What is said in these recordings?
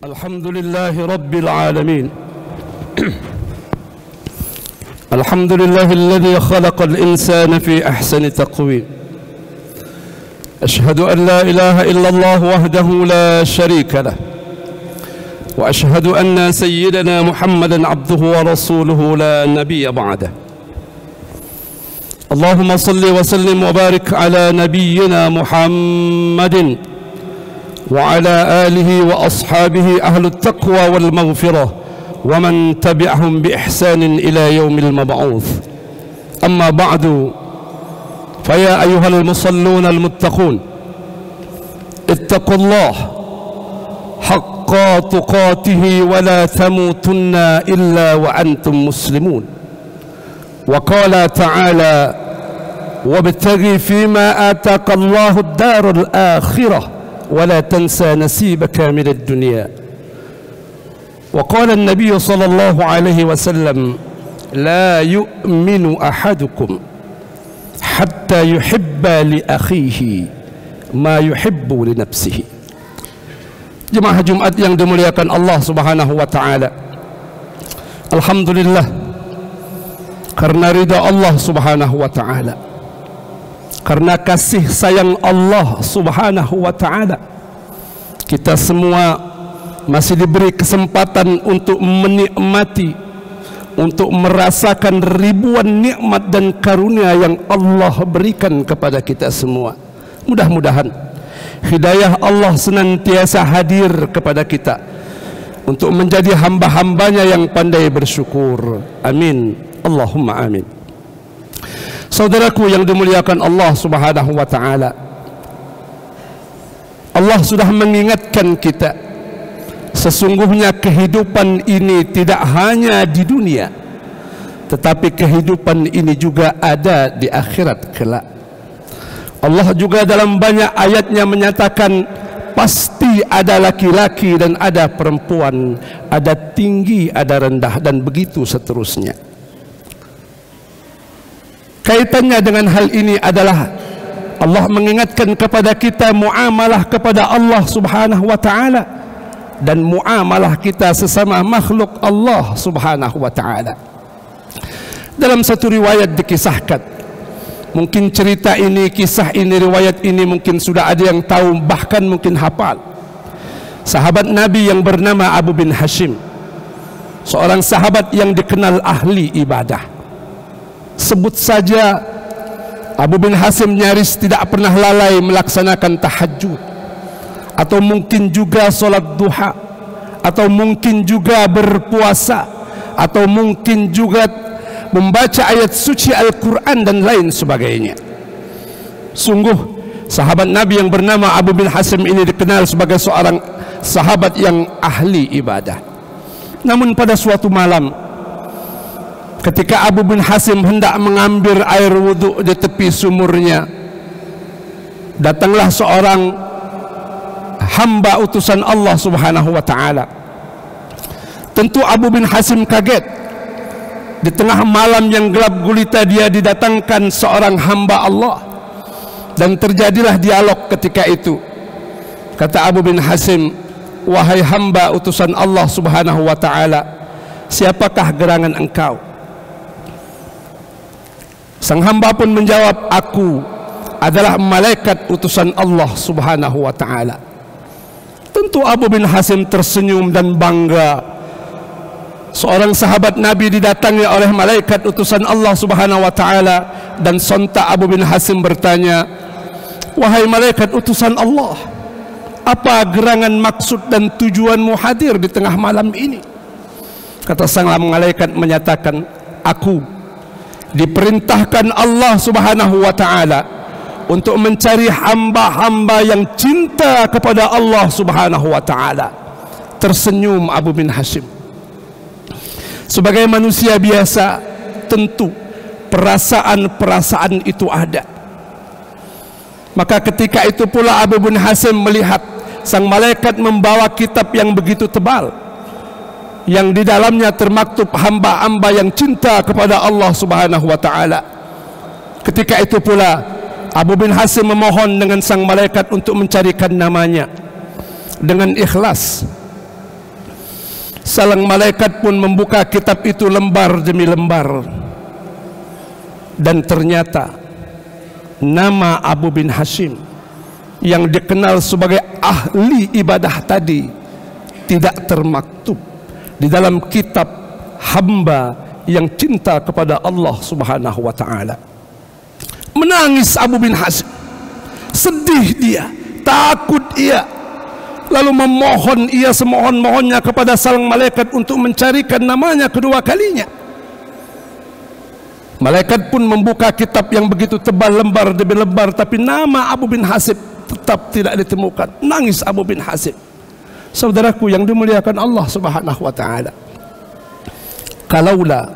الحمد لله رب العالمين. الحمد لله الذي خلق الإنسان في أحسن تقويم. أشهد أن لا إله إلا الله وحده لا شريك له، وأشهد أن سيدنا محمدا عبده ورسوله لا نبي بعده. اللهم صل وسلم وبارك على نبينا محمد وعلى آله وأصحابه أهل التقوى والمغفرة ومن تبعهم بإحسان إلى يوم المبعوث. أما بعد، فيا أيها المصلون المتقون، اتقوا الله حق تقاته ولا تموتن إلا وأنتم مسلمون. وقال تعالى: وابتغ فيما آتاك الله الدار الآخرة ولا تنسى نصيبك من الدنيا. وقال النبي صلى الله عليه وسلم: لا يؤمن أحدكم حتى يحب لأخيه ما يحب لنفسه. Jemaah Jumat yang dimuliakan Allah Subhanahu wa taala, alhamdulillah, karena ridha Allah Subhanahu wa taala, karena kasih sayang Allah Subhanahu wa taala, kita semua masih diberi kesempatan untuk menikmati, untuk merasakan ribuan nikmat dan karunia yang Allah berikan kepada kita semua. Mudah-mudahan hidayah Allah senantiasa hadir kepada kita untuk menjadi hamba-hambanya yang pandai bersyukur. Amin, Allahumma amin. Saudaraku yang dimuliakan Allah Subhanahu wa taala, Allah sudah mengingatkan kita, sesungguhnya kehidupan ini tidak hanya di dunia, tetapi kehidupan ini juga ada di akhirat kelak. Allah juga dalam banyak ayatnya menyatakan pasti ada laki-laki dan ada perempuan, ada tinggi, ada rendah, dan begitu seterusnya. Kaitannya dengan hal ini adalah Allah mengingatkan kepada kita muamalah kepada Allah Subhanahu wa taala dan muamalah kita sesama makhluk Allah Subhanahu wa taala. Dalam satu riwayat dikisahkan, mungkin cerita ini, kisah ini, riwayat ini mungkin sudah ada yang tahu, bahkan mungkin hafal. Sahabat Nabi yang bernama Abu bin Hashim, seorang sahabat yang dikenal ahli ibadah. Sebut saja Abu bin Hashim nyaris tidak pernah lalai melaksanakan tahajud, atau mungkin juga solat duha, atau mungkin juga berpuasa, atau mungkin juga membaca ayat suci Al-Quran dan lain sebagainya. Sungguh sahabat Nabi yang bernama Abu bin Hashim ini dikenal sebagai seorang sahabat yang ahli ibadah. Namun pada suatu malam, ketika Abu bin Hashim hendak mengambil air wudhu di tepi sumurnya, datanglah seorang hamba utusan Allah Subhanahu wa taala. Tentu Abu bin Hashim kaget. Di tengah malam yang gelap gulita dia didatangkan seorang hamba Allah, dan terjadilah dialog ketika itu. Kata Abu bin Hashim, wahai hamba utusan Allah Subhanahu wa taala, siapakah gerangan engkau? Sang hamba pun menjawab, aku adalah malaikat utusan Allah Subhanahu wa taala. Tentu Abu bin Hashim tersenyum dan bangga. Seorang sahabat Nabi didatangi oleh malaikat utusan Allah Subhanahu wa taala, dan sontak Abu bin Hashim bertanya, wahai malaikat utusan Allah, apa gerangan maksud dan tujuanmu hadir di tengah malam ini? Kata sang malaikat menyatakan, aku diperintahkan Allah Subhanahu wa taala untuk mencari hamba-hamba yang cinta kepada Allah Subhanahu wa taala. Tersenyum Abu bin Hashim. Sebagai manusia biasa, tentu perasaan-perasaan itu ada. Maka ketika itu pula Abu bin Hashim melihat sang malaikat membawa kitab yang begitu tebal, yang di dalamnya termaktub hamba-hamba yang cinta kepada Allah Subhanahu wa taala. Ketika itu pula Abu bin Hashim memohon dengan sang malaikat untuk mencarikan namanya dengan ikhlas. Sang malaikat pun membuka kitab itu lembar demi lembar, dan ternyata nama Abu bin Hashim yang dikenal sebagai ahli ibadah tadi tidak termaktub di dalam kitab hamba yang cinta kepada Allah Subhanahu wa taala. Menangis Abu bin Hashim, sedih dia, takut ia, lalu memohon ia semohon-mohonnya kepada sang malaikat untuk mencarikan namanya kedua kalinya. Malaikat pun membuka kitab yang begitu tebal lembar demi lembar, tapi nama Abu bin Hashim tetap tidak ditemukan. Nangis Abu bin Hashim. Saudaraku yang dimuliakan Allah Subhanahu wa taala, kalaulah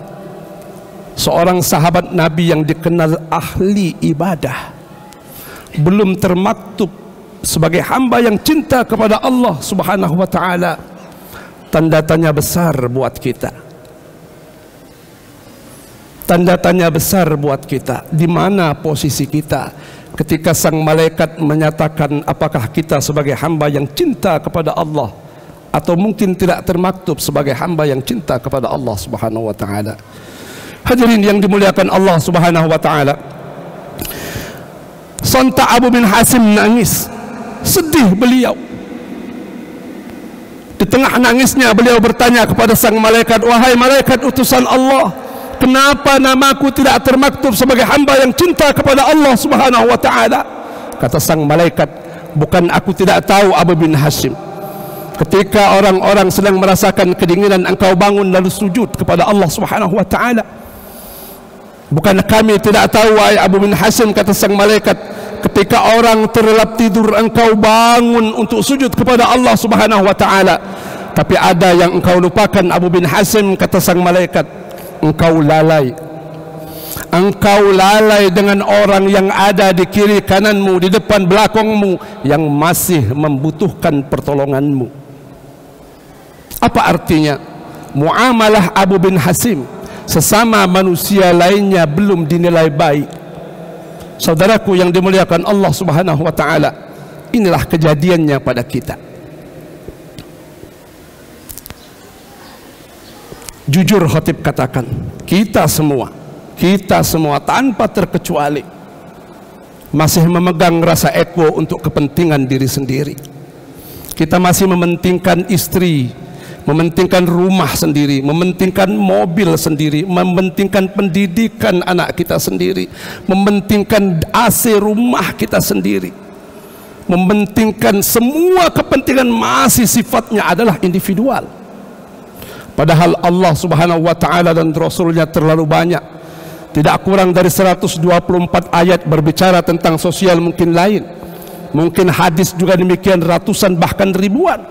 seorang sahabat Nabi yang dikenal ahli ibadah belum termaktub sebagai hamba yang cinta kepada Allah Subhanahu wa taala, tanda tanya besar buat kita. Tanda tanya besar buat kita, di mana posisi kita ketika sang malaikat menyatakan apakah kita sebagai hamba yang cinta kepada Allah atau mungkin tidak termaktub sebagai hamba yang cinta kepada Allah Subhanahu wa taala. Hadirin yang dimuliakan Allah Subhanahu wa taala, sontak Abu bin Hashim nangis, sedih beliau. Di tengah nangisnya beliau bertanya kepada sang malaikat, "Wahai malaikat utusan Allah, kenapa namaku tidak termaktub sebagai hamba yang cinta kepada Allah Subhanahu wa taala?" Kata sang malaikat, "Bukan aku tidak tahu Abu bin Hashim. Ketika orang-orang sedang merasakan kedinginan, engkau bangun lalu sujud kepada Allah Subhanahu wa taala. Bukan kami tidak tahu wahai Abu bin Hashim," kata sang malaikat, "ketika orang terlelap tidur, engkau bangun untuk sujud kepada Allah Subhanahu wa taala. Tapi ada yang engkau lupakan Abu bin Hashim," kata sang malaikat, "engkau lalai. Engkau lalai dengan orang yang ada di kiri kananmu, di depan belakangmu, yang masih membutuhkan pertolonganmu." Apa artinya? Muamalah Abu bin Hashim sesama manusia lainnya belum dinilai baik. Saudaraku yang dimuliakan Allah Subhanahu wa taala, inilah kejadiannya pada kita. Jujur khatib katakan, kita semua tanpa terkecuali masih memegang rasa ego untuk kepentingan diri sendiri. Kita masih mementingkan istri, mementingkan rumah sendiri, mementingkan mobil sendiri, mementingkan pendidikan anak kita sendiri, mementingkan AC rumah kita sendiri, mementingkan semua kepentingan masih sifatnya adalah individual. Padahal Allah Subhanahu wa taala dan Rasulnya terlalu banyak, tidak kurang dari 124 ayat berbicara tentang sosial, mungkin lain, mungkin hadis juga demikian, ratusan bahkan ribuan.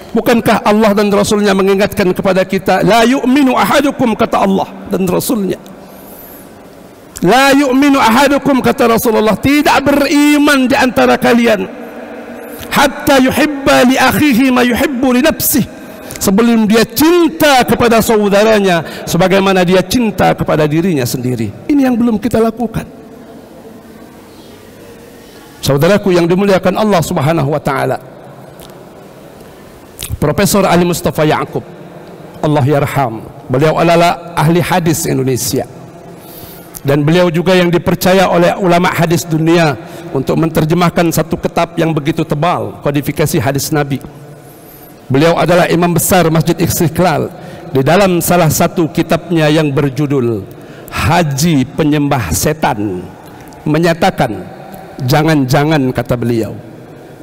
Bukankah Allah dan Rasulnya mengingatkan kepada kita, la yu'minu ahadukum, kata Allah dan Rasulnya, la yu'minu ahadukum, kata Rasulullah, tidak beriman di antara kalian hatta yuhibba li akhihi ma yuhibbu li nafsihi, sebelum dia cinta kepada saudaranya sebagaimana dia cinta kepada dirinya sendiri. Ini yang belum kita lakukan. Saudaraku yang dimuliakan Allah Subhanahu wa taala, Profesor Ali Mustafa Ya'qub, Allah yarham, beliau adalah ahli hadis Indonesia, dan beliau juga yang dipercaya oleh ulama hadis dunia untuk menerjemahkan satu kitab yang begitu tebal, kodifikasi hadis Nabi. Beliau adalah imam besar Masjid Istiqlal. Di dalam salah satu kitabnya yang berjudul Haji Penyembah Setan menyatakan, jangan-jangan, kata beliau,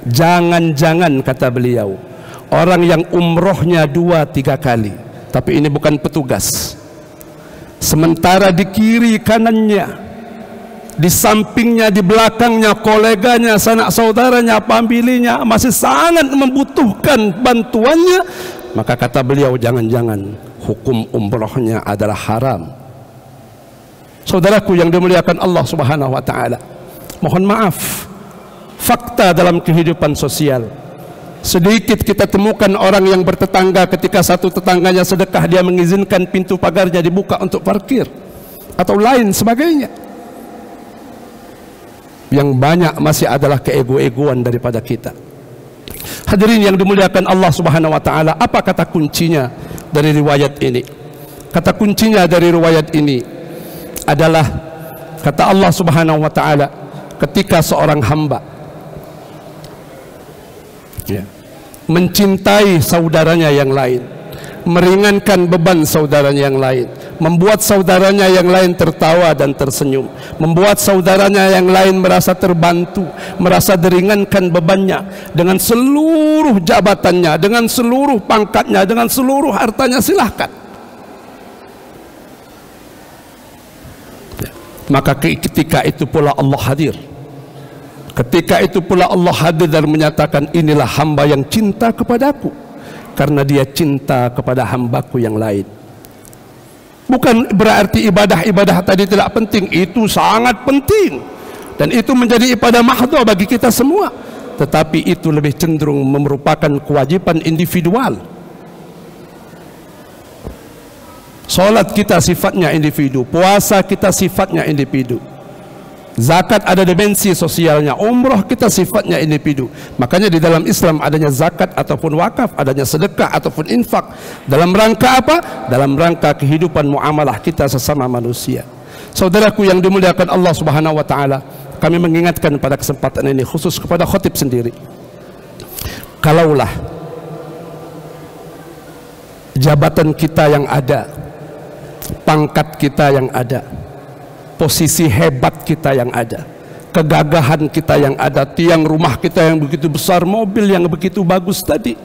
jangan-jangan, kata beliau, orang yang umrohnya 2-3 kali, tapi ini bukan petugas, sementara di kiri kanannya, di sampingnya, di belakangnya, koleganya, sanak saudaranya, pambilinya masih sangat membutuhkan bantuannya, maka kata beliau, jangan-jangan hukum umrohnya adalah haram. Saudaraku yang dimuliakan Allah Subhanahu wa taala, mohon maaf, fakta dalam kehidupan sosial, sedikit kita temukan orang yang bertetangga, ketika satu tetangganya sedekah, dia mengizinkan pintu pagarnya dibuka untuk parkir atau lain sebagainya. Yang banyak masih adalah keego-egoan daripada kita. Hadirin yang dimuliakan Allah Subhanahu wa taala, apa kata kuncinya dari riwayat ini? Kata kuncinya dari riwayat ini adalah kata Allah Subhanahu wa taala, ketika seorang hamba mencintai saudaranya yang lain, meringankan beban saudaranya yang lain, membuat saudaranya yang lain tertawa dan tersenyum, membuat saudaranya yang lain merasa terbantu, merasa diringankan bebannya dengan seluruh jabatannya, dengan seluruh pangkatnya, dengan seluruh hartanya, silahkan. Maka ketika itu pula Allah hadir. Ketika itu pula Allah hadir dan menyatakan, inilah hamba yang cinta kepadaku, karena dia cinta kepada hambaku yang lain. Bukan berarti ibadah-ibadah tadi tidak penting, itu sangat penting, dan itu menjadi ibadah mahdhah bagi kita semua. Tetapi itu lebih cenderung merupakan kewajiban individual. Salat kita sifatnya individu, puasa kita sifatnya individu, zakat ada dimensi sosialnya, umroh kita sifatnya individu. Makanya di dalam Islam adanya zakat ataupun wakaf, adanya sedekah ataupun infak. Dalam rangka apa? Dalam rangka kehidupan muamalah kita sesama manusia. Saudaraku yang dimuliakan Allah Subhanahu wa taala, kami mengingatkan pada kesempatan ini khusus kepada khatib sendiri. Kalaulah jabatan kita yang ada, pangkat kita yang ada, posisi hebat kita yang ada, kegagahan kita yang ada, tiang rumah kita yang begitu besar, mobil yang begitu bagus tadi,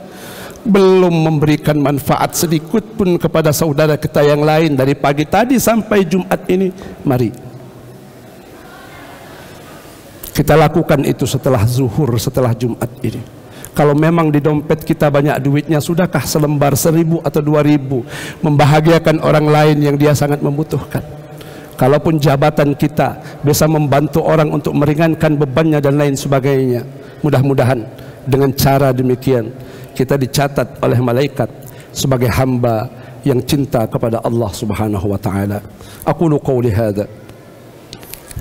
belum memberikan manfaat sedikit pun kepada saudara kita yang lain dari pagi tadi sampai Jumat ini. Mari kita lakukan itu setelah zuhur, setelah Jumat ini. Kalau memang di dompet kita banyak duitnya, sudahkah selembar 1.000 atau 2.000 membahagiakan orang lain yang dia sangat membutuhkan? Kalaupun jabatan kita bisa membantu orang untuk meringankan bebannya dan lain sebagainya, mudah-mudahan dengan cara demikian kita dicatat oleh malaikat sebagai hamba yang cinta kepada Allah Subhanahu wa taala. Aqulu qawli hadza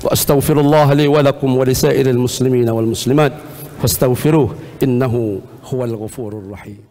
wa astaghfirullah li wa lakum wa lisairil muslimina wal muslimat fastaghfiruh innahu huwal ghafurur rahim.